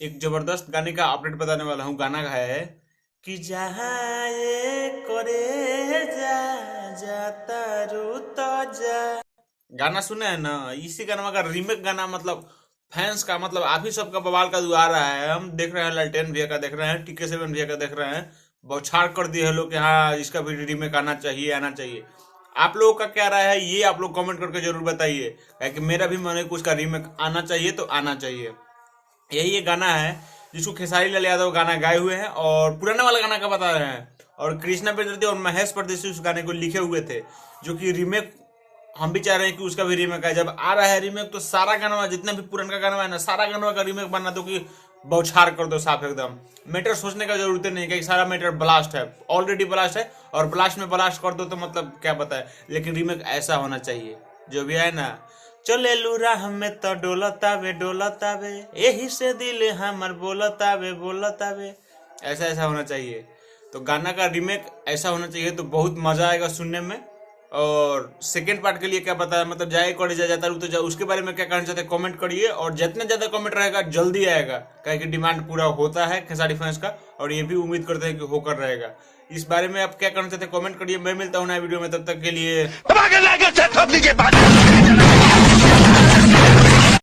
एक जबरदस्त गाने का अपडेट बताने वाला हूँ। गाना का है कि जहाँ ये करे जा जाता रू तो जा। गाना सुने हैं ना? इसी गाना का रीमेक गाना, मतलब फैंस का, मतलब आप ही सबका बवाल का दुआ रहा है। हम देख रहे हैं, लालटेन भैया का देख रहे हैं, TK7 भैया का देख रहे हैं, बौछार कर दिए हैं लोग कि हाँ इसका भी रीमेक आना चाहिए, आना चाहिए। आप लोगों का क्या राय है ये आप लोग कमेंट करके जरूर बताइए, क्योंकि मेरा भी मन है कि उसका रीमेक आना चाहिए तो आना चाहिए। यही ये गाना है जिसको खेसारी लाल यादव गाना गाए हुए हैं, और पुराना वाला गाना का बता रहे हैं, और कृष्णा बेदर्दी और महेश परदेसी उस गाने को लिखे हुए थे, जो कि रीमेक हम भी चाह रहे हैं कि उसका भी रीमेक आए। जब आ रहा है रीमेक तो सारा गाना, जितना भी पुराना गाना है ना, सारा गाना का रीमेक बनना दो कि बौछार कर दो साफ एकदम। मैटर सोचने का जरूरत नहीं है कि सारा मैटर ब्लास्ट है, ऑलरेडी ब्लास्ट है, और ब्लास्ट में ब्लास्ट कर दो तो मतलब क्या पता है। लेकिन रीमेक ऐसा होना चाहिए जो भी है ना। चले लूरा हमें तो डोलतावे डोलतावे, यही से दिल हमर बोलतावे बोलतावे। ऐसा ऐसा होना चाहिए। तो गाना का रीमेक ऐसा होना चाहिए तो बहुत मजा आएगा सुनने में। और सेकेंड पार्ट के लिए क्या पता है, मतलब जाए करे जाता रू तो जा, उसके बारे में क्या कहना चाहते हैं कमेंट करिए। और जितना ज्यादा कमेंट रहेगा जल्दी आएगा, क्योंकि डिमांड पूरा होता है खेसारी फैंस का, और ये भी उम्मीद करते हैं कि होकर रहेगा। इस बारे में आप क्या करना चाहते हैं कमेंट करिए। मैं मिलता हूँ नए वीडियो में, तब तक के लिए।